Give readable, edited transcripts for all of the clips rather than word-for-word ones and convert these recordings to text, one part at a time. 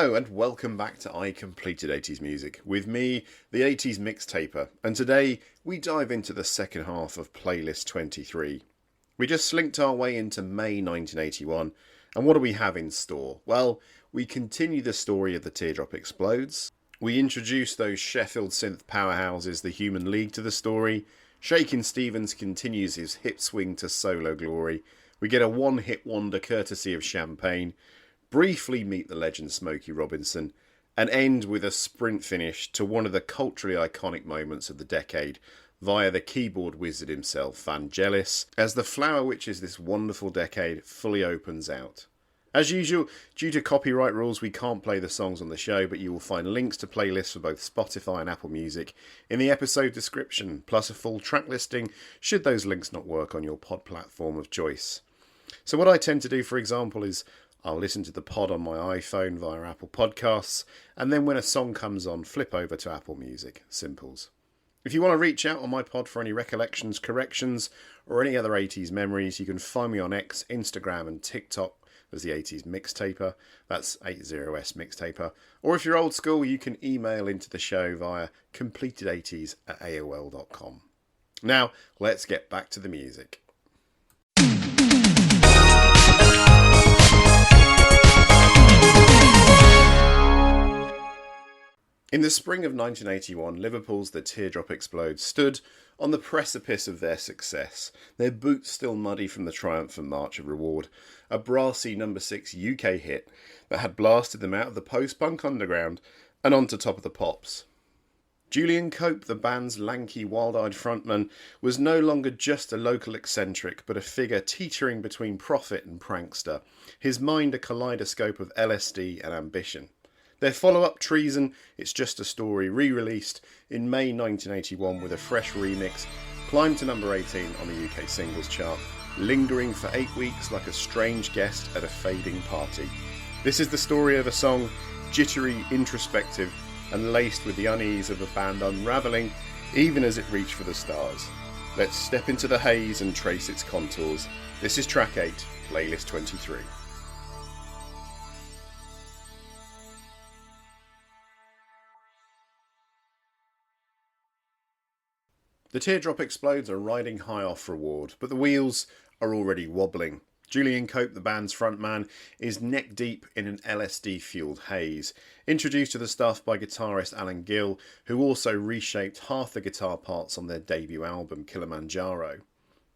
Hello and welcome back to I Completed 80s Music, with me, the 80s mixtaper, and today we dive into the second half of playlist 23. We just slinked our way into May 1981, and what do we have in store? Well, we continue the story of the Teardrop Explodes, we introduce those Sheffield synth powerhouses The Human League to the story, Shakin Stevens continues his hip swing to solo glory, we get a one-hit wonder courtesy of Champaign, briefly meet the legend Smokey Robinson, and end with a sprint finish to one of the culturally iconic moments of the decade via the keyboard wizard himself, Vangelis, as the flower which is this wonderful decade fully opens out. As usual, due to copyright rules, we can't play the songs on the show, but you will find links to playlists for both Spotify and Apple Music in the episode description, plus a full track listing should those links not work on your pod platform of choice. So what I tend to do, for example, is I'll listen to the pod on my iPhone via Apple Podcasts, and then when a song comes on, flip over to Apple Music. Simples. If you want to reach out on my pod for any recollections, corrections, or any other 80s memories, you can find me on X, Instagram, and TikTok as the 80s Mixtaper. That's 80s Mixtaper. Or if you're old school, you can email into the show via completed80s@aol.com. Now, let's get back to the music. In the spring of 1981, Liverpool's The Teardrop Explodes stood on the precipice of their success, their boots still muddy from the triumphant march of reward, a brassy number 6 UK hit that had blasted them out of the post-punk underground and onto Top of the Pops. Julian Cope, the band's lanky, wild-eyed frontman, was no longer just a local eccentric, but a figure teetering between prophet and prankster, his mind a kaleidoscope of LSD and ambition. Their follow-up, Treason, It's Just a Story, re-released in May 1981 with a fresh remix, climbed to number 18 on the UK singles chart, lingering for 8 weeks like a strange guest at a fading party. This is the story of a song, jittery, introspective, and laced with the unease of a band unravelling even as it reached for the stars. Let's step into the haze and trace its contours. This is track 8, playlist 23. The Teardrop Explodes are riding high off reward, but the wheels are already wobbling. Julian Cope, the band's frontman, is neck deep in an LSD-fuelled haze, introduced to the stuff by guitarist Alan Gill, who also reshaped half the guitar parts on their debut album, Kilimanjaro.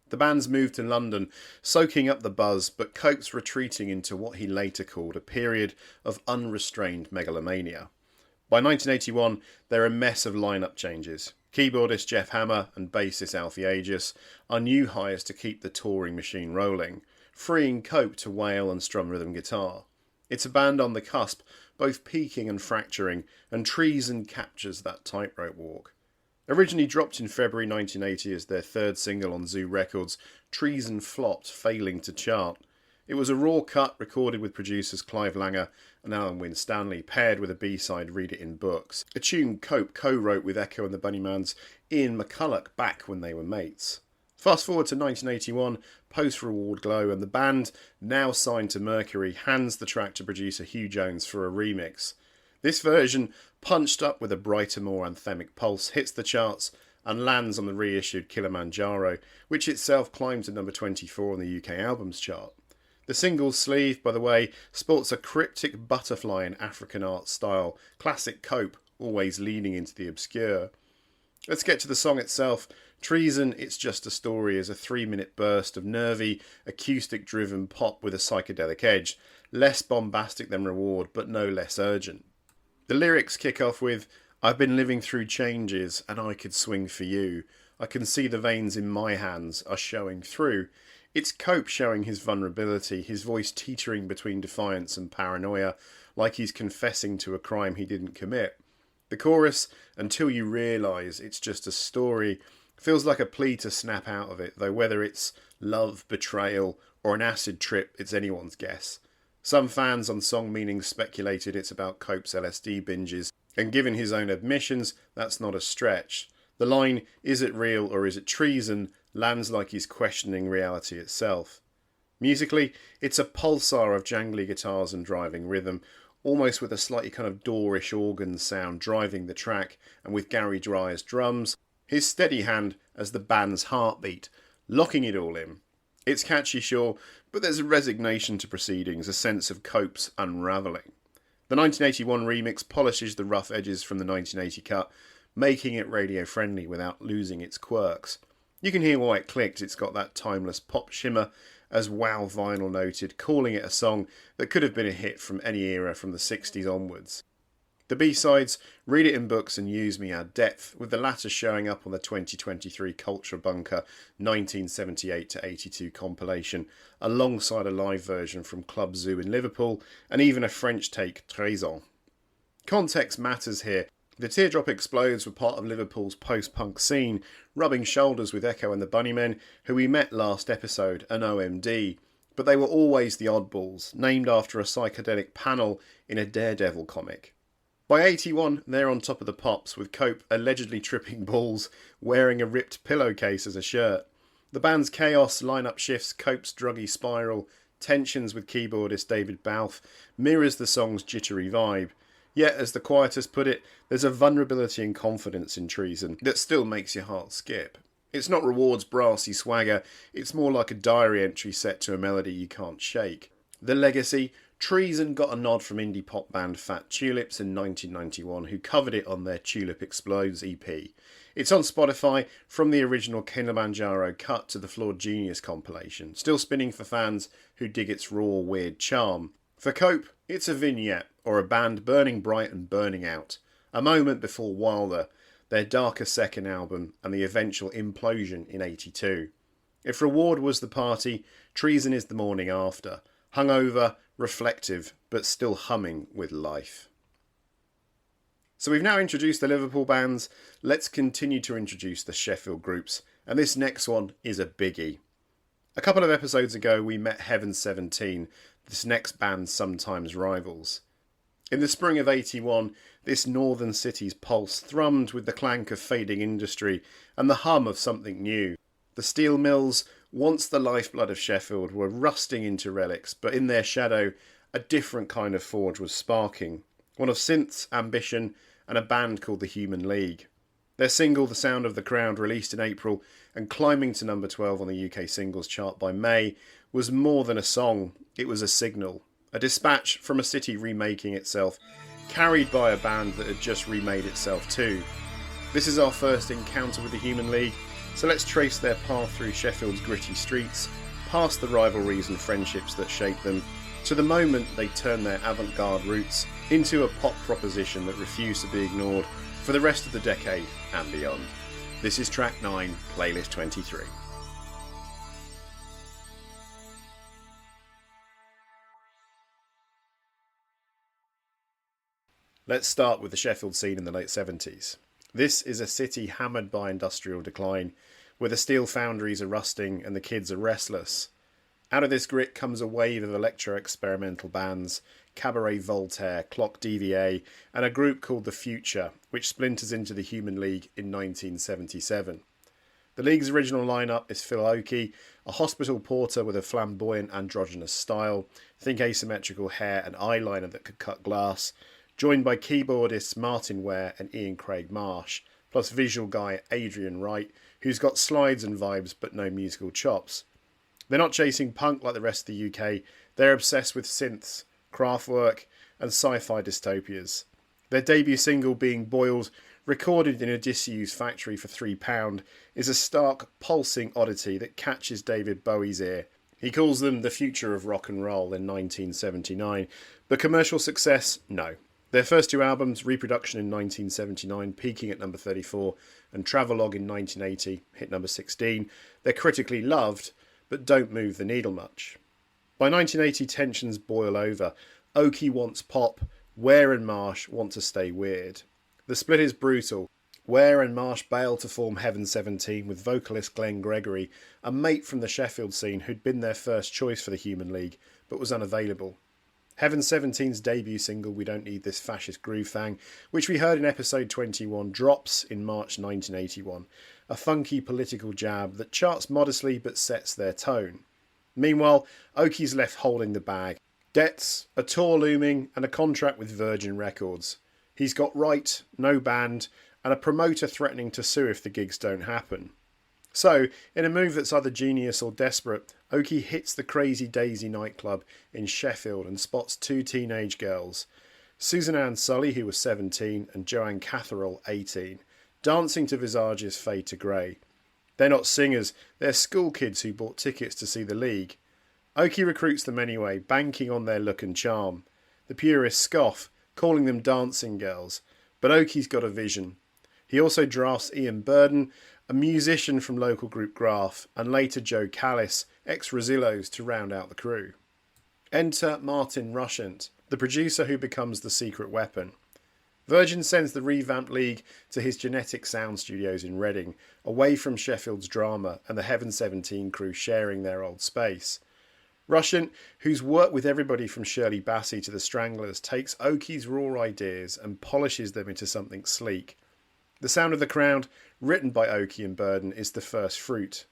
The band's moved to London, soaking up the buzz, but Cope's retreating into what he later called a period of unrestrained megalomania. By 1981, they're a mess of lineup changes. Keyboardist Jeff Hammer and bassist Alfie Aegis are new hires to keep the touring machine rolling, freeing Cope to wail and strum rhythm guitar. It's a band on the cusp, both peaking and fracturing, and Treason captures that tightrope walk. Originally dropped in February 1980 as their third single on Zoo Records, Treason flopped, failing to chart. It was a raw cut recorded with producers Clive Langer and Alan Winstanley, paired with a B-side Read It in Books, a tune Cope co-wrote with Echo and the Bunnyman's Ian McCulloch back when they were mates. Fast forward to 1981, post-reward glow, and the band, now signed to Mercury, hands the track to producer Hugh Jones for a remix. This version, punched up with a brighter, more anthemic pulse, hits the charts and lands on the reissued Kilimanjaro, which itself climbed to number 24 on the UK albums chart. The single's sleeve, by the way, sports a cryptic butterfly in African art style, classic Cope, always leaning into the obscure. Let's get to the song itself. Treason, It's Just a Story is a 3-minute burst of nervy, acoustic-driven pop with a psychedelic edge, less bombastic than Reward, but no less urgent. The lyrics kick off with, I've been living through changes, and I could swing for you. I can see the veins in my hands are showing through. It's Cope showing his vulnerability, his voice teetering between defiance and paranoia, like he's confessing to a crime he didn't commit. The chorus, Until You Realise It's Just a Story, feels like a plea to snap out of it, though whether it's love, betrayal, or an acid trip, it's anyone's guess. Some fans on Song Meanings speculated it's about Cope's LSD binges, and given his own admissions, that's not a stretch. The line, is it real or is it treason, lands like he's questioning reality itself. Musically, it's a pulsar of jangly guitars and driving rhythm, almost with a slightly kind of doorish organ sound driving the track, and with Gary Dryer's drums, his steady hand as the band's heartbeat, locking it all in. It's catchy, sure, but there's a resignation to proceedings, a sense of Cope's unravelling. The 1981 remix polishes the rough edges from the 1980 cut, making it radio-friendly without losing its quirks. You can hear why it clicked. It's got that timeless pop shimmer, as Wow Vinyl noted, calling it a song that could have been a hit from any era from the 60s onwards. The B-sides, Read It in Books and Use Me, add depth, with the latter showing up on the 2023 Culture Bunker 1978-82 compilation, alongside a live version from Club Zoo in Liverpool, and even a French take, Treason. Context matters here. The Teardrop Explodes were part of Liverpool's post-punk scene, rubbing shoulders with Echo and the Bunnymen, who we met last episode, and OMD, but they were always the oddballs, named after a psychedelic panel in a Daredevil comic. By 81, they're on top of the pops, with Cope allegedly tripping balls, wearing a ripped pillowcase as a shirt. The band's chaos, lineup shifts, Cope's druggy spiral, tensions with keyboardist David Balfe, mirrors the song's jittery vibe. Yet, as the Quietest put it, there's a vulnerability and confidence in Treason that still makes your heart skip. It's not Reward's brassy swagger, it's more like a diary entry set to a melody you can't shake. The legacy: Treason got a nod from indie pop band Fat Tulips in 1991, who covered it on their Tulip Explodes EP. It's on Spotify, from the original Kilimanjaro cut to the Flawed Genius compilation, still spinning for fans who dig its raw, weird charm. For Cope, it's a vignette, or a band burning bright and burning out, a moment before Wilder, their darker second album, and the eventual implosion in 82. If Reward was the party, Treason is the morning after, hungover, reflective, but still humming with life. So we've now introduced the Liverpool bands, let's continue to introduce the Sheffield groups, and this next one is a biggie. A couple of episodes ago we met Heaven 17, this next band's sometimes rivals. In the spring of 81, this northern city's pulse thrummed with the clank of fading industry and the hum of something new. The steel mills, once the lifeblood of Sheffield, were rusting into relics, but in their shadow, a different kind of forge was sparking. One of synth's ambition and a band called the Human League. Their single, The Sound of the Crowd, released in April and climbing to number 12 on the UK singles chart by May, was more than a song, it was a signal. A dispatch from a city remaking itself, carried by a band that had just remade itself too. This is our first encounter with the Human League, so let's trace their path through Sheffield's gritty streets, past the rivalries and friendships that shaped them, to the moment they turn their avant-garde roots into a pop proposition that refused to be ignored for the rest of the decade and beyond. This is track 9, playlist 23. Let's start with the Sheffield scene in the late 70s. This is a city hammered by industrial decline, where the steel foundries are rusting and the kids are restless. Out of this grit comes a wave of electro-experimental bands, Cabaret Voltaire, Clock DVA, and a group called The Future, which splinters into the Human League in 1977. The League's original lineup is Phil Oakey, a hospital porter with a flamboyant androgynous style, think asymmetrical hair and eyeliner that could cut glass, joined by keyboardists Martin Ware and Ian Craig Marsh, plus visual guy Adrian Wright, who's got slides and vibes but no musical chops. They're not chasing punk like the rest of the UK, they're obsessed with synths, Kraftwerk and sci-fi dystopias. Their debut single, Being Boiled, recorded in a disused factory for £3, is a stark, pulsing oddity that catches David Bowie's ear. He calls them the future of rock and roll in 1979, but commercial success, no. Their first two albums, Reproduction in 1979, peaking at number 34, and Travelogue in 1980, hit number 16, they're critically loved, but don't move the needle much. By 1980, tensions boil over. Oakey wants pop, Ware and Marsh want to stay weird. The split is brutal. Ware and Marsh bail to form Heaven 17 with vocalist Glenn Gregory, a mate from the Sheffield scene who'd been their first choice for the Human League, but was unavailable. Heaven 17's debut single, We Don't Need This Fascist Groove Thang, which we heard in episode 21, drops in March 1981, a funky political jab that charts modestly but sets their tone. Meanwhile, Oakey's left holding the bag. Debts, a tour looming, and a contract with Virgin Records. He's got Right, no band, and a promoter threatening to sue if the gigs don't happen. So, in a move that's either genius or desperate, Oki hits the Crazy Daisy nightclub in Sheffield and spots two teenage girls, Susan Ann Sully, who was 17, and Joanne Catherall, 18, dancing to Visage's Fade to Grey. They're not singers, they're school kids who bought tickets to see the League. Oki recruits them anyway, banking on their look and charm. The purists scoff, calling them dancing girls, but Oki's got a vision. He also drafts Ian Burden, a musician from local group Graph, and later Joe Callis, ex-Rosillos, to round out the crew. Enter Martin Rushent, the producer who becomes the secret weapon. Virgin sends the revamped League to his Genetic Sound Studios in Reading, away from Sheffield's drama and the Heaven 17 crew sharing their old space. Rushent, who's worked with everybody from Shirley Bassey to the Stranglers, takes Oki's raw ideas and polishes them into something sleek. The Sound of the Crowd, written by Oki and Burden, is the first fruit.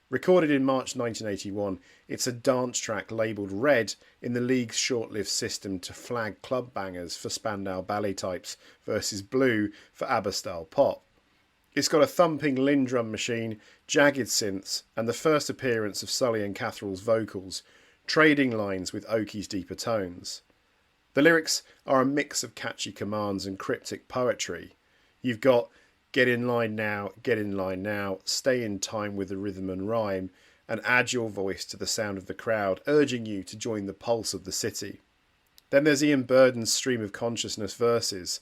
Recorded in March 1981, it's a dance track labelled Red in the League's short-lived system to flag club bangers for Spandau Ballet types versus Blue for ABBA-style pop. It's got a thumping Linn drum machine, jagged synths, and the first appearance of Sully and Catherall's vocals, trading lines with Oki's deeper tones. The lyrics are a mix of catchy commands and cryptic poetry. You've got get in line now, stay in time with the rhythm and rhyme, and add your voice to the sound of the crowd, urging you to join the pulse of the city. Then there's Ian Burden's stream of consciousness verses.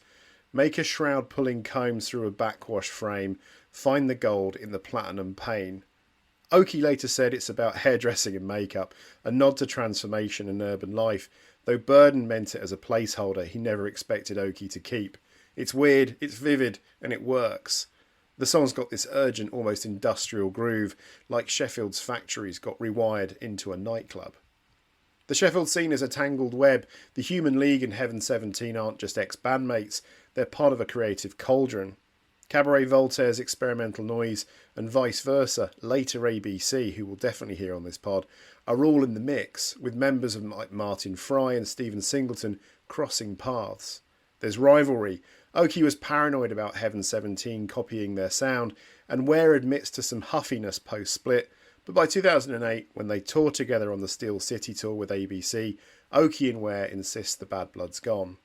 Make a shroud pulling combs through a backwash frame, find the gold in the platinum pane. Oki later said it's about hairdressing and makeup, a nod to transformation and urban life, though Burden meant it as a placeholder he never expected Oki to keep. It's weird, it's vivid, and it works. The song's got this urgent, almost industrial groove, like Sheffield's factories got rewired into a nightclub. The Sheffield scene is a tangled web. The Human League and Heaven 17 aren't just ex-bandmates, they're part of a creative cauldron. Cabaret Voltaire's Experimental Noise and vice versa, later ABC, who we'll definitely hear on this pod, are all in the mix, with members of like Martin Fry and Stephen Singleton crossing paths. There's rivalry. Oki was paranoid about Heaven 17 copying their sound, and Ware admits to some huffiness post-split, but by 2008, when they tour together on the Steel City tour with ABC, Oki and Ware insist the bad blood's gone.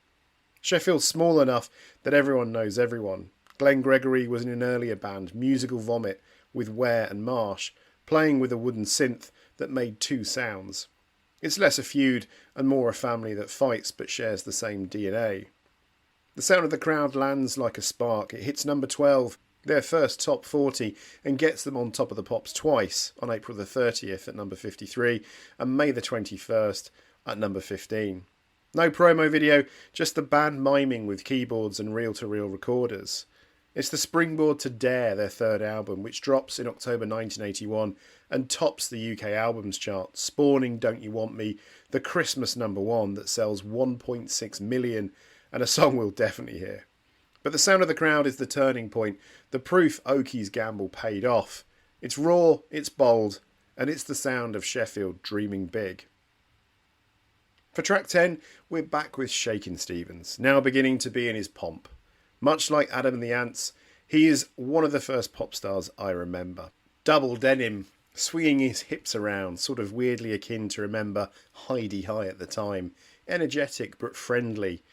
Sheffield's small enough that everyone knows everyone. Glenn Gregory was in an earlier band, Musical Vomit, with Ware and Marsh, playing with a wooden synth that made two sounds. It's less a feud and more a family that fights but shares the same DNA. The Sound of the Crowd lands like a spark. It hits number 12, their first top 40, and gets them on Top of the Pops twice, on April the 30th at number 53 and May the 21st at number 15. No promo video, just the band miming with keyboards and reel-to-reel recorders. It's the springboard to Dare, their third album, which drops in October 1981 and tops the UK albums chart, spawning Don't You Want Me, the Christmas number one that sells 1.6 million, and a song we'll definitely hear. But The Sound of the Crowd is the turning point, the proof Oki's gamble paid off. It's raw, it's bold, and it's the sound of Sheffield dreaming big. For track 10, we're back with Shakin Stevens, now beginning to be in his pomp. Much like Adam and the Ants, he is one of the first pop stars I remember. Double denim, swinging his hips around, sort of weirdly akin to remember Heidi High at the time. Energetic but friendly.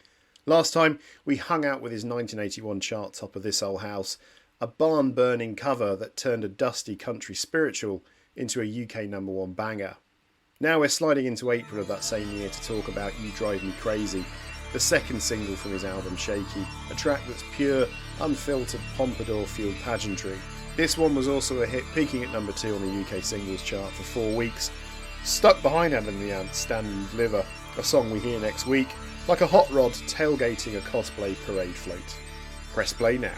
Last time we hung out with his 1981 chart topper This Old House, a barn-burning cover that turned a dusty country spiritual into a UK number one banger. Now we're sliding into April of that same year to talk about You Drive Me Crazy, the second single from his album Shaky, a track that's pure, unfiltered Pompadour-fueled pageantry. This one was also a hit, peaking at number 2 on the UK singles chart for 4 weeks. Stuck behind Adam and the Ants' Stand and Deliver, a song we hear next week, like a hot rod tailgating a cosplay parade float. Press play now.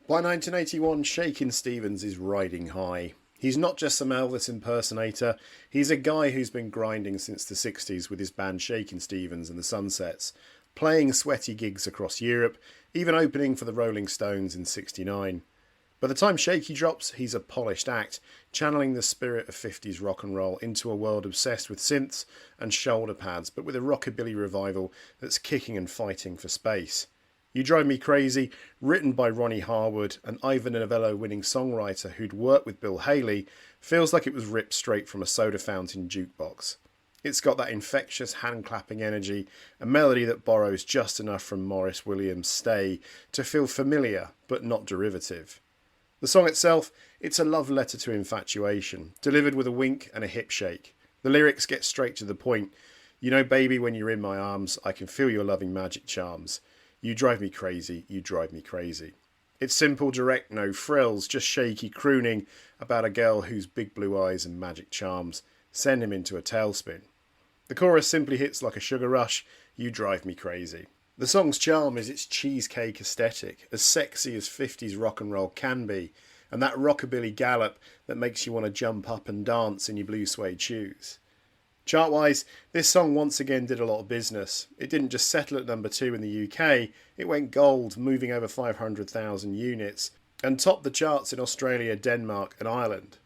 By 1981, Shakin Stevens is riding high. He's not just some Elvis impersonator, he's a guy who's been grinding since the 60s with his band Shakin Stevens and the Sunsets, playing sweaty gigs across Europe, even opening for the Rolling Stones in '69. By the time Shaky drops, he's a polished act, channeling the spirit of 50s rock and roll into a world obsessed with synths and shoulder pads, but with a rockabilly revival that's kicking and fighting for space. You Drive Me Crazy, written by Ronnie Harwood, an Ivor Novello winning songwriter who'd worked with Bill Haley, feels like it was ripped straight from a soda fountain jukebox. It's got that infectious hand-clapping energy, a melody that borrows just enough from Maurice Williams' Stay to feel familiar but not derivative. The song itself, it's a love letter to infatuation, delivered with a wink and a hip shake. The lyrics get straight to the point. You know, baby, when you're in my arms, I can feel your loving magic charms. You drive me crazy, you drive me crazy. It's simple, direct, no frills, just Shaky crooning about a girl whose big blue eyes and magic charms send him into a tailspin. The chorus simply hits like a sugar rush, you drive me crazy. The song's charm is its cheesecake aesthetic, as sexy as 50s rock and roll can be, and that rockabilly gallop that makes you want to jump up and dance in your blue suede shoes. Chart-wise, this song once again did a lot of business. It didn't just settle at number 2 in the UK, it went gold, moving over 500,000 units, and topped the charts in Australia, Denmark and Ireland.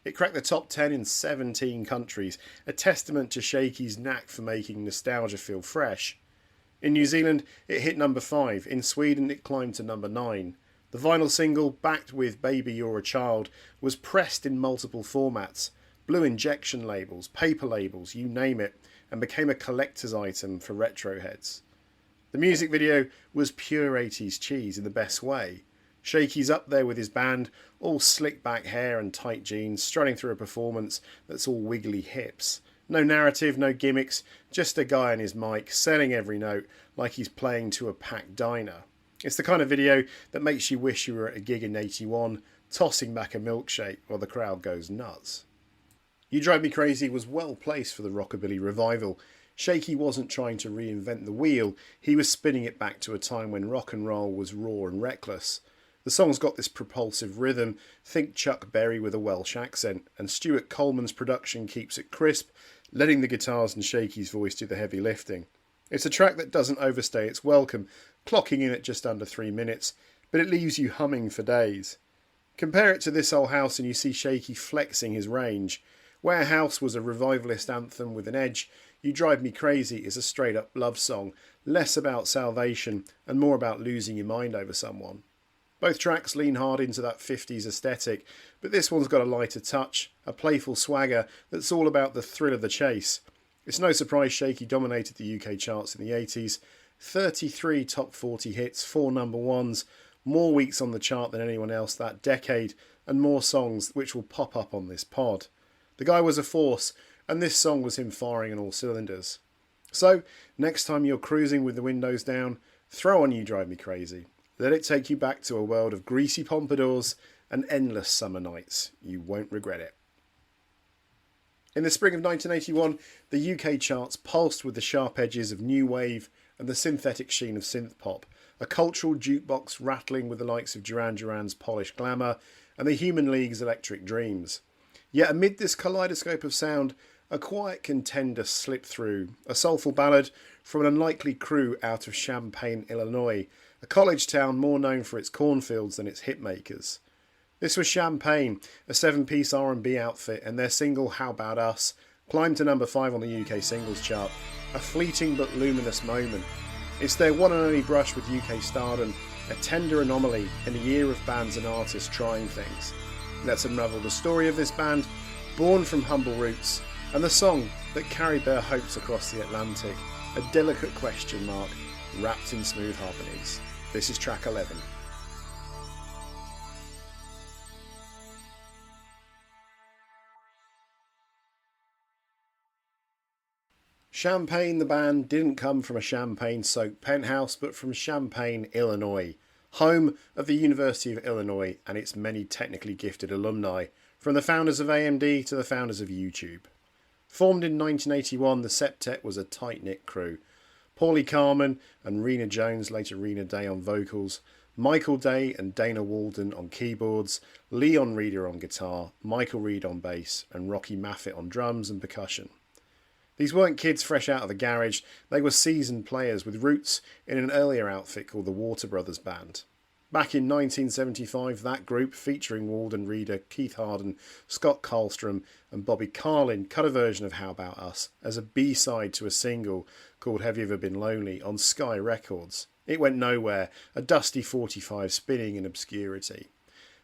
It cracked the top 10 in 17 countries, a testament to Shaky's knack for making nostalgia feel fresh. In New Zealand, it hit number 5. In Sweden, it climbed to number 9. The vinyl single, backed with Baby You're a Child, was pressed in multiple formats, blue injection labels, paper labels, you name it, and became a collector's item for retro heads. The music video was pure 80s cheese in the best way. Shaky's up there with his band, all slick back hair and tight jeans, strutting through a performance that's all wiggly hips. No narrative, no gimmicks, just a guy on his mic, selling every note like he's playing to a packed diner. It's the kind of video that makes you wish you were at a gig in 81, tossing back a milkshake while the crowd goes nuts. You Drive Me Crazy was well placed for the rockabilly revival. Shaky wasn't trying to reinvent the wheel, he was spinning it back to a time when rock and roll was raw and reckless. The song's got this propulsive rhythm, think Chuck Berry with a Welsh accent, and Stuart Coleman's production keeps it crisp, letting the guitars and Shaky's voice do the heavy lifting. It's a track that doesn't overstay its welcome, clocking in at just under 3 minutes, but it leaves you humming for days. Compare it to This Old House and you see Shaky flexing his range. Warehouse was a revivalist anthem with an edge. You Drive Me Crazy is a straight up love song, less about salvation and more about losing your mind over someone. Both tracks lean hard into that 50s aesthetic, but this one's got a lighter touch, a playful swagger that's all about the thrill of the chase. It's no surprise Shaky dominated the UK charts in the 80s. 33 top 40 hits, 4 number ones, more weeks on the chart than anyone else that decade, and more songs which will pop up on this pod. The guy was a force, and this song was him firing on all cylinders. So, next time you're cruising with the windows down, throw on You Drive Me Crazy. Let it take you back to a world of greasy pompadours and endless summer nights. You won't regret it. In the spring of 1981, the UK charts pulsed with the sharp edges of new wave and the synthetic sheen of synth-pop, a cultural jukebox rattling with the likes of Duran Duran's polished glamour and the Human League's electric dreams. Yet amid this kaleidoscope of sound, a quiet contender slipped through, a soulful ballad from an unlikely crew out of Champaign, Illinois, a college town more known for its cornfields than its hitmakers. This was Champaign, a 7-piece R&B outfit, and their single How Bout Us climbed to number 5 on the UK singles chart, a fleeting but luminous moment. It's their one and only brush with UK stardom, a tender anomaly in a year of bands and artists trying things. Let's unravel the story of this band, born from humble roots, and the song that carried their hopes across the Atlantic, a delicate question mark wrapped in smooth harmonies. This is track 11. Champaign, the band, didn't come from a champagne-soaked penthouse, but from Champaign, Illinois, home of the University of Illinois and its many technically gifted alumni, from the founders of AMD to the founders of YouTube. Formed in 1981, the septet was a tight-knit crew. Paulie Carmen and Rena Jones, later Rena Day on vocals, Michael Day and Dana Walden on keyboards, Leon Reeder on guitar, Michael Reed on bass, and Rocky Maffitt on drums and percussion. These weren't kids fresh out of the garage, they were seasoned players with roots in an earlier outfit called the Water Brothers Band. Back in 1975, that group, featuring Walden Reeder, Keith Harden, Scott Karlstrom and Bobby Carlin, cut a version of How About Us as a B-side to a single called Have You Ever Been Lonely on Sky Records. It went nowhere, a dusty 45 spinning in obscurity.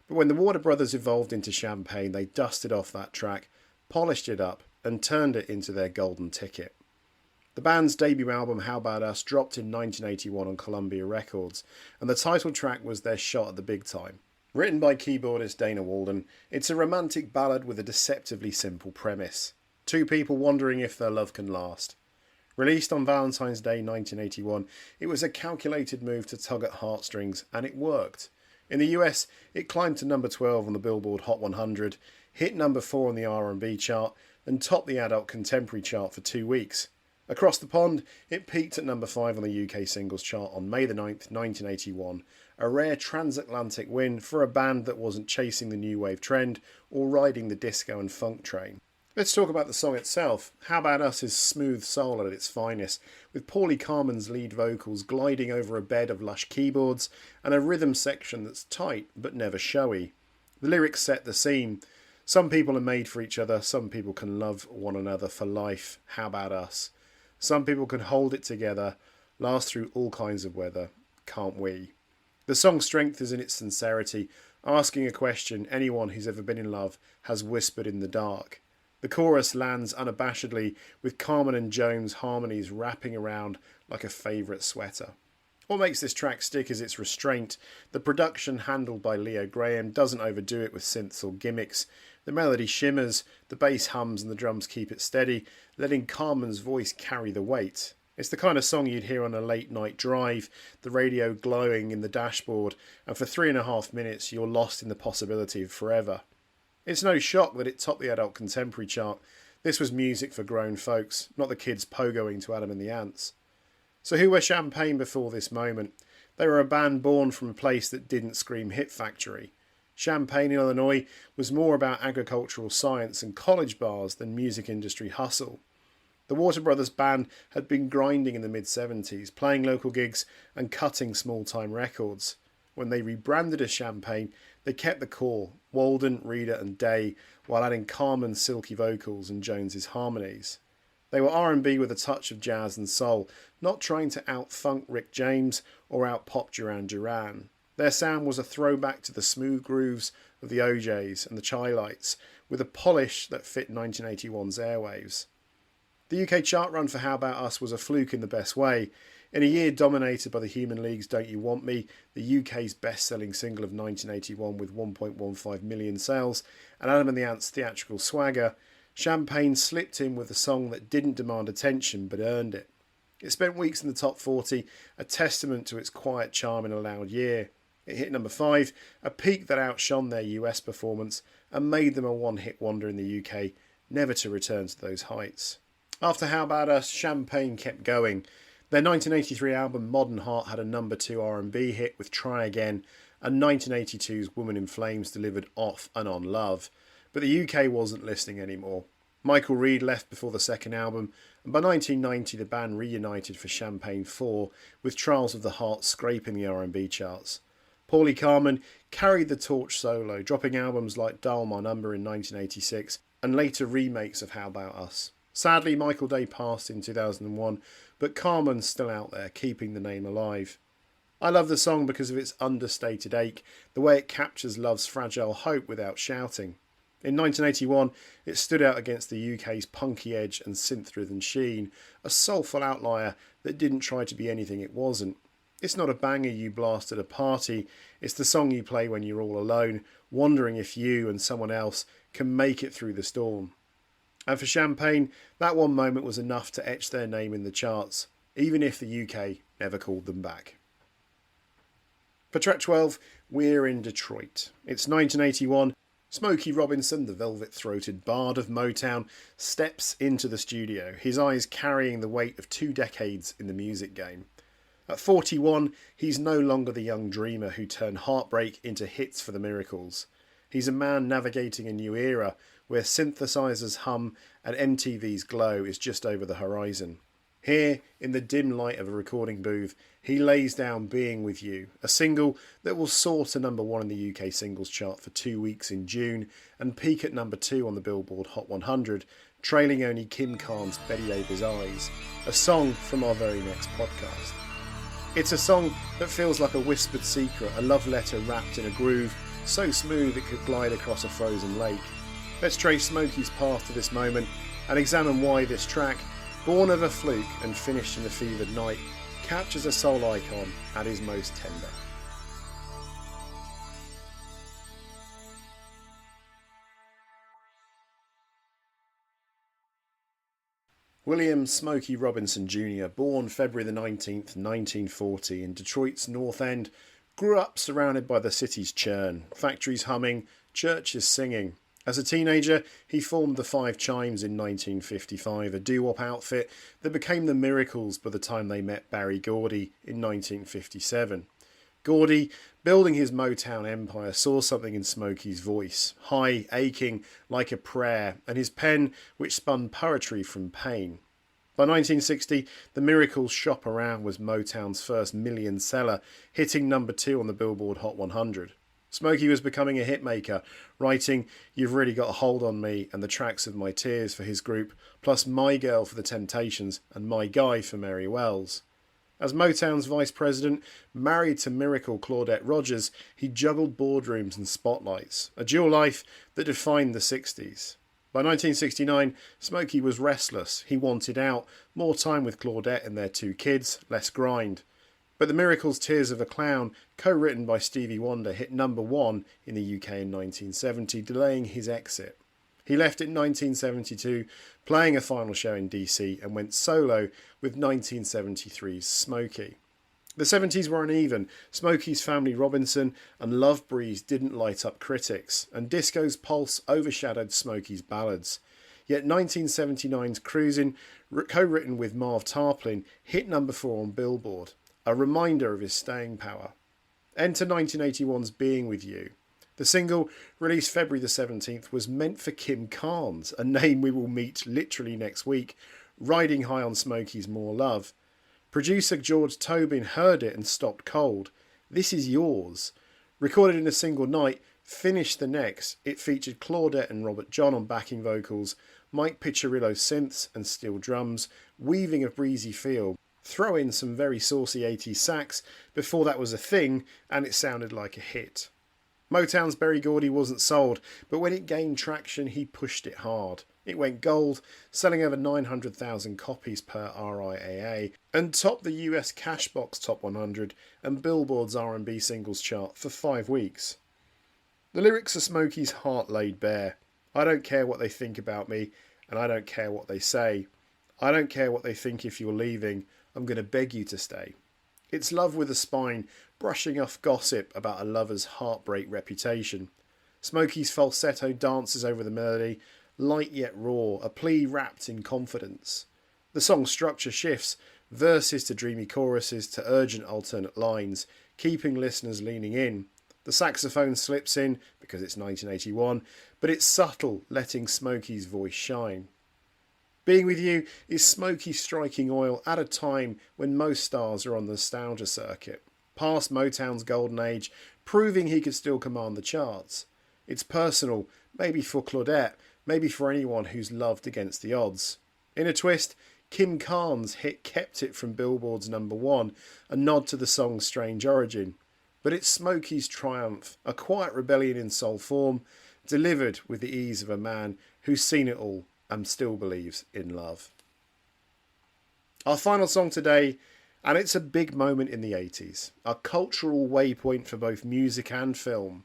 But when the Warner Brothers evolved into Champaign, they dusted off that track, polished it up and turned it into their golden ticket. The band's debut album, How About Us, dropped in 1981 on Columbia Records, and the title track was their shot at the big time. Written by keyboardist Dana Walden, it's a romantic ballad with a deceptively simple premise. Two people wondering if their love can last. Released on Valentine's Day 1981, it was a calculated move to tug at heartstrings, and it worked. In the US, it climbed to number 12 on the Billboard Hot 100, hit number 4 on the R&B chart, and topped the adult contemporary chart for 2 weeks. Across the pond, it peaked at number 5 on the UK singles chart on May the 9th, 1981, a rare transatlantic win for a band that wasn't chasing the new wave trend or riding the disco and funk train. Let's talk about the song itself. How About Us is smooth soul at its finest, with Paulie Carmen's lead vocals gliding over a bed of lush keyboards and a rhythm section that's tight but never showy. The lyrics set the scene. Some people are made for each other, some people can love one another for life. How about us? Some people can hold it together, last through all kinds of weather. Can't we? The song's strength is in its sincerity, asking a question anyone who's ever been in love has whispered in the dark. The chorus lands unabashedly, with Carmen and Jones' harmonies wrapping around like a favourite sweater. What makes this track stick is its restraint. The production, handled by Leo Graham, doesn't overdo it with synths or gimmicks. The melody shimmers, the bass hums and the drums keep it steady, letting Carmen's voice carry the weight. It's the kind of song you'd hear on a late night drive, the radio glowing in the dashboard, and for 3.5 minutes you're lost in the possibility of forever. It's no shock that it topped the adult contemporary chart. This was music for grown folks, not the kids pogoing to Adam and the Ants. So who were Champaign before this moment? They were a band born from a place that didn't scream hit factory. Champaign, Illinois was more about agricultural science and college bars than music industry hustle. The Warner Brothers band had been grinding in the mid-70s, playing local gigs and cutting small-time records. When they rebranded as Champaign, they kept the core, Walden, Reeder and Day, while adding Carmen's silky vocals and Jones's harmonies. They were R&B with a touch of jazz and soul, not trying to out-funk Rick James or out-pop Duran Duran. Their sound was a throwback to the smooth grooves of the OJs and the Chi-Lites, with a polish that fit 1981's airwaves. The UK chart run for How About Us was a fluke in the best way. In a year dominated by the Human League's Don't You Want Me, the UK's best-selling single of 1981 with 1.15 million sales, and Adam and the Ants' theatrical swagger, Champaign slipped in with a song that didn't demand attention but earned it. It spent weeks in the top 40, a testament to its quiet charm in a loud year. It hit number 5, a peak that outshone their US performance and made them a one-hit wonder in the UK, never to return to those heights. After How About Us, Champaign kept going. Their 1983 album Modern Heart had a number 2 R&B hit with Try Again, and 1982's Woman in Flames delivered Off and On Love. But the UK wasn't listening anymore. Michael Reed left before the second album, and by 1990 the band reunited for Champaign 4, with Trials of the Heart scraping the R&B charts. Paulie Carmen carried the torch solo, dropping albums like Dial My Number in 1986 and later remakes of How About Us. Sadly, Michael Day passed in 2001, but Carmen's still out there, keeping the name alive. I love the song because of its understated ache, the way it captures love's fragile hope without shouting. In 1981, it stood out against the UK's punky edge and synth-driven sheen, a soulful outlier that didn't try to be anything it wasn't. It's not a banger you blast at a party, it's the song you play when you're all alone, wondering if you and someone else can make it through the storm. And for Champaign, that one moment was enough to etch their name in the charts, even if the UK never called them back. For track 12, we're in Detroit. It's 1981. Smokey Robinson, the velvet-throated bard of Motown, steps into the studio, his eyes carrying the weight of 2 decades in the music game. At 41, he's no longer the young dreamer who turned heartbreak into hits for the Miracles. He's a man navigating a new era where synthesizers hum and MTV's glow is just over the horizon. Here, in the dim light of a recording booth, he lays down Being With You, a single that will soar to number 1 in the UK singles chart for 2 weeks in June and peak at number 2 on the Billboard Hot 100, trailing only Kim Carnes' Betty Davis Eyes, a song from our very next podcast. It's a song that feels like a whispered secret, a love letter wrapped in a groove so smooth it could glide across a frozen lake. Let's trace Smokey's path to this moment and examine why this track, born of a fluke and finished in a fevered night, captures a soul icon at his most tender. William Smokey Robinson Jr., born February the 19th, 1940 in Detroit's North End, grew up surrounded by the city's churn, factories humming, churches singing. As a teenager, he formed the Five Chimes in 1955, a doo-wop outfit that became the Miracles by the time they met Barry Gordy in 1957. Gordy, building his Motown empire, saw something in Smokey's voice, high, aching like a prayer, and his pen, which spun poetry from pain. By 1960, the Miracles' Shop Around was Motown's first million seller, hitting number 2 on the Billboard Hot 100. Smokey was becoming a hitmaker, writing You've Really Got a Hold on Me and the tracks of My Tears for his group, plus My Girl for the Temptations and My Guy for Mary Wells. As Motown's vice president, married to Miracle Claudette Rogers, he juggled boardrooms and spotlights, a dual life that defined the 60s. By 1969, Smokey was restless. He wanted out, more time with Claudette and their 2 kids, less grind. But the Miracles' Tears of a Clown, co-written by Stevie Wonder, hit number 1 in the UK in 1970, delaying his exit. He left in 1972, playing a final show in DC, and went solo with 1973's Smokey. The 70s were uneven. Smokey's Family Robinson and Love Breeze didn't light up critics, and disco's pulse overshadowed Smokey's ballads. Yet 1979's Cruisin', co-written with Marv Tarplin, hit number 4 on Billboard, a reminder of his staying power. Enter 1981's Being With You. The single, released February the 17th, was meant for Kim Carnes, a name we will meet literally next week, riding high on Smokey's More Love. Producer George Tobin heard it and stopped cold. This Is Yours. Recorded in a single night, finished the next, it featured Claudette and Robert John on backing vocals, Mike Piccirillo synths and steel drums, weaving a breezy feel. Throw in some very saucy 80s sax before that was a thing, and it sounded like a hit. Motown's Berry Gordy wasn't sold, but when it gained traction, he pushed it hard. It went gold, selling over 900,000 copies per RIAA, and topped the US Cashbox Top 100 and Billboard's R&B singles chart for 5 weeks. The lyrics are Smokey's heart laid bare. I don't care what they think about me, and I don't care what they say. I don't care what they think if you're leaving. I'm going to beg you to stay. It's love with a spine, brushing off gossip about a lover's heartbreak reputation. Smokey's falsetto dances over the melody, light yet raw, a plea wrapped in confidence. The song's structure shifts, verses to dreamy choruses to urgent alternate lines, keeping listeners leaning in. The saxophone slips in, because it's 1981, but it's subtle, letting Smokey's voice shine. Being With You is Smokey striking oil at a time when most stars are on the nostalgia circuit, past Motown's golden age, proving he could still command the charts. It's personal, maybe for Claudette, maybe for anyone who's loved against the odds. In a twist, Kim Carnes' hit kept it from Billboard's number 1, a nod to the song's strange origin. But it's Smokey's triumph, a quiet rebellion in soul form, delivered with the ease of a man who's seen it all and still believes in love. Our final song today, and it's a big moment in the 80s, a cultural waypoint for both music and film.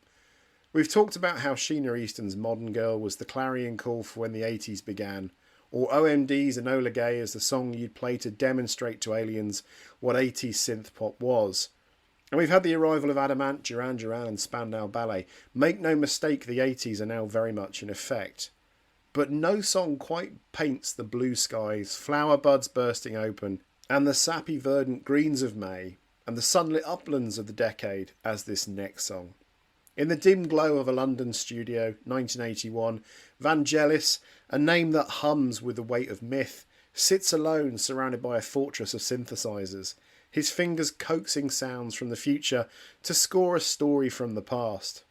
We've talked about how Sheena Easton's Modern Girl was the clarion call for when the 80s began, or OMD's Enola Gay as the song you'd play to demonstrate to aliens what 80s synth-pop was. And we've had the arrival of Adamant, Duran Duran and Spandau Ballet. Make no mistake, the 80s are now very much in effect. But no song quite paints the blue skies, flower buds bursting open, and the sappy verdant greens of May, and the sunlit uplands of the decade as this next song. In the dim glow of a London studio, 1981, Vangelis, a name that hums with the weight of myth, sits alone surrounded by a fortress of synthesizers, his fingers coaxing sounds from the future to score a story from the past.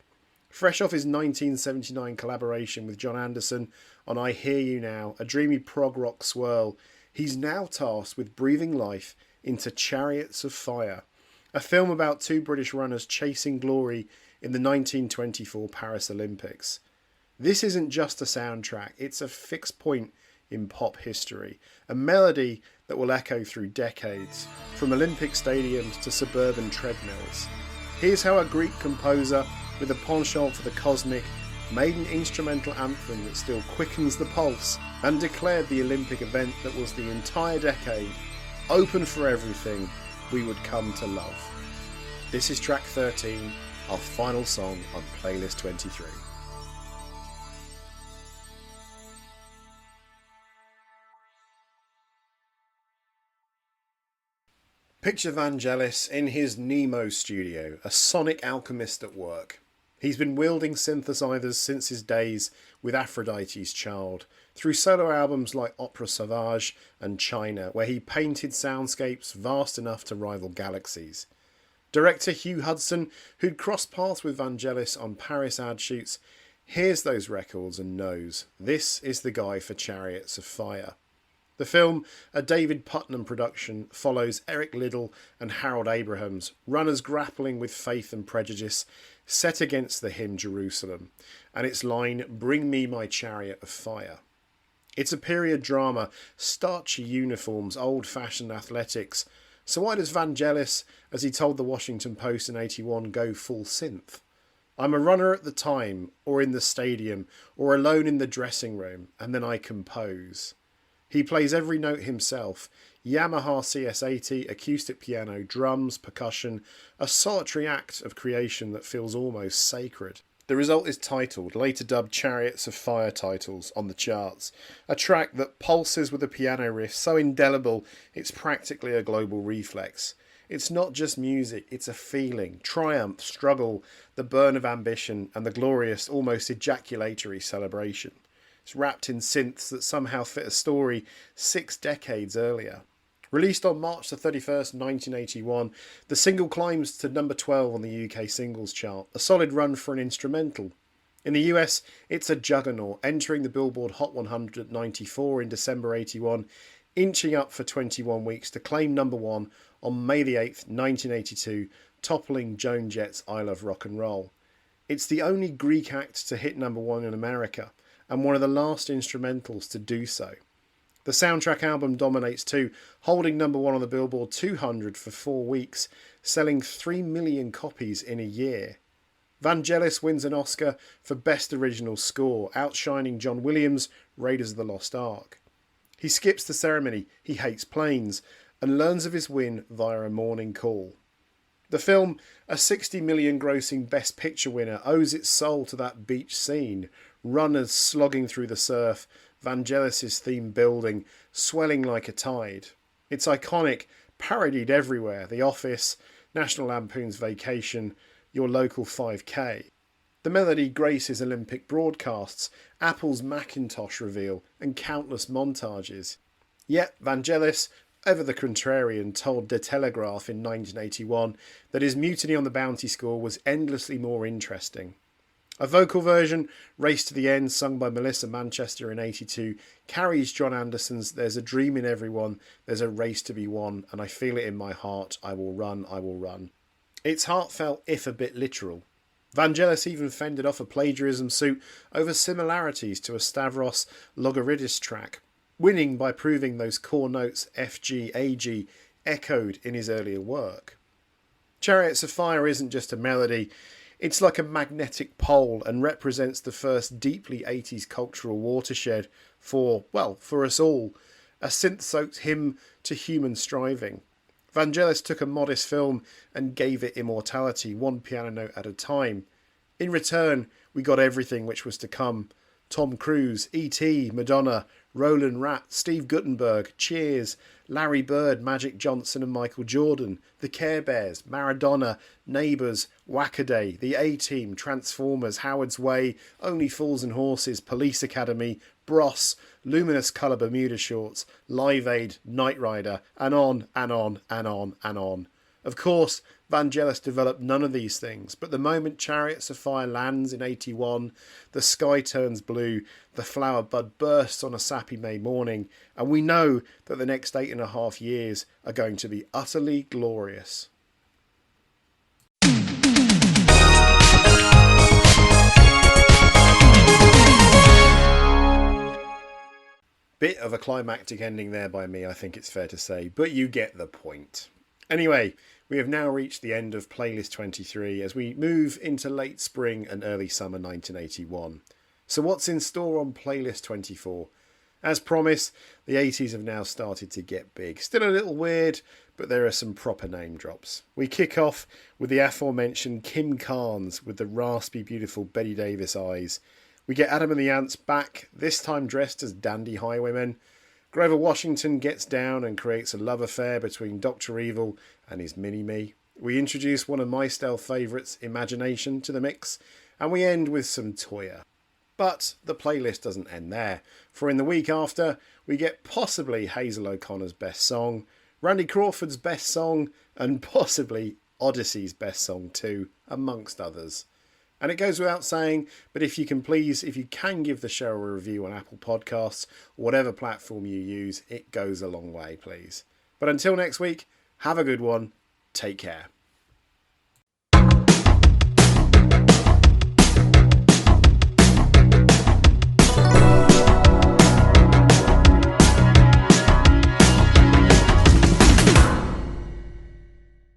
Fresh off his 1979 collaboration with John Anderson on I Hear You Now, a dreamy prog rock swirl, he's now tasked with breathing life into Chariots of Fire, a film about two British runners chasing glory in the 1924 Paris Olympics. This isn't just a soundtrack, it's a fixed point in pop history, a melody that will echo through decades, from Olympic stadiums to suburban treadmills. Here's how a Greek composer with a penchant for the cosmic made an instrumental anthem that still quickens the pulse and declared the Olympic event that was the entire decade open for everything we would come to love. This is track 13, our final song on playlist 23. Picture Vangelis in his Nemo studio, a sonic alchemist at work. He's been wielding synthesizers since his days with Aphrodite's Child, through solo albums like Opera Sauvage and China, where he painted soundscapes vast enough to rival galaxies. Director Hugh Hudson, who'd crossed paths with Vangelis on Paris ad shoots, hears those records and knows this is the guy for Chariots of Fire. The film, a David Putnam production, follows Eric Liddell and Harold Abrahams, runners grappling with faith and prejudice, set against the hymn Jerusalem, and its line, "Bring me my chariot of fire." It's a period drama, starchy uniforms, old-fashioned athletics. So why does Vangelis, as he told the Washington Post in '81, go full synth? I'm a runner at the time, or in the stadium, or alone in the dressing room, and then I compose. He plays every note himself. Yamaha CS80, acoustic piano, drums, percussion, a solitary act of creation that feels almost sacred. The result is titled, later dubbed Chariots of Fire titles, on the charts. A track that pulses with a piano riff so indelible it's practically a global reflex. It's not just music, it's a feeling, triumph, struggle, the burn of ambition, and the glorious, almost ejaculatory celebration. It's wrapped in synths that somehow fit a story 6 decades earlier. Released on March the 31st, 1981, the single climbs to number 12 on the UK singles chart, a solid run for an instrumental. In the US, it's a juggernaut, entering the Billboard Hot 100 at 94 in December 81, inching up for 21 weeks to claim number 1 on May the 8th, 1982, toppling Joan Jett's I Love Rock and Roll. It's the only Greek act to hit number 1 in America, and one of the last instrumentals to do so. The soundtrack album dominates too, holding number 1 on the Billboard 200 for 4 weeks, selling 3 million copies in a year. Vangelis wins an Oscar for Best Original Score, outshining John Williams' Raiders of the Lost Ark. He skips the ceremony, he hates planes, and learns of his win via a morning call. The film, a 60 million grossing Best Picture winner, owes its soul to that beach scene, runners slogging through the surf, Vangelis' theme building, swelling like a tide. It's iconic, parodied everywhere, The Office, National Lampoon's Vacation, your local 5K. The melody graces Olympic broadcasts, Apple's Macintosh reveal, and countless montages. Yet Vangelis, ever the contrarian, told De Telegraph in 1981 that his Mutiny on the Bounty score was endlessly more interesting. A vocal version, Race to the End, sung by Melissa Manchester in '82, carries John Anderson's "There's a dream in everyone, there's a race to be won, and I feel it in my heart, I will run, I will run." It's heartfelt if a bit literal. Vangelis even fended off a plagiarism suit over similarities to a Stavros Logoridis track, winning by proving those core notes F, G, A, G echoed in his earlier work. Chariots of Fire isn't just a melody, it's like a magnetic pole and represents the first deeply 80s cultural watershed for us all, a synth-soaked hymn to human striving. Vangelis took a modest film and gave it immortality, one piano note at a time. In return, we got everything which was to come. Tom Cruise, E.T., Madonna, Roland Rat, Steve Guttenberg, Cheers, Larry Bird, Magic Johnson and Michael Jordan, The Care Bears, Maradona, Neighbours, Wackaday, The A-Team, Transformers, Howard's Way, Only Fools and Horses, Police Academy, Bros, luminous colour Bermuda shorts, Live Aid, Knight Rider, and on and on and on and on. Of course, Vangelis developed none of these things, but the moment Chariots of Fire lands in 81, the sky turns blue, the flower bud bursts on a sappy May morning, and we know that the next 8.5 years are going to be utterly glorious. Bit of a climactic ending there by me, I think it's fair to say, but you get the point. Anyway, we have now reached the end of Playlist 23 as we move into late spring and early summer 1981. So what's in store on Playlist 24? As promised, the 80s have now started to get big. Still a little weird, but there are some proper name drops. We kick off with the aforementioned Kim Carnes with the raspy, beautiful Betty Davis eyes. We get Adam and the Ants back, this time dressed as dandy highwaymen. Grover Washington gets down and creates a love affair between Dr. Evil and his mini-me. We introduce one of my style favourites, Imagination, to the mix, and we end with some Toya. But the playlist doesn't end there, for in the week after, we get possibly Hazel O'Connor's best song, Randy Crawford's best song, and possibly Odyssey's best song too, amongst others. And it goes without saying, but if you can give the show a review on Apple Podcasts, or whatever platform you use, it goes a long way, please. But until next week, have a good one. Take care.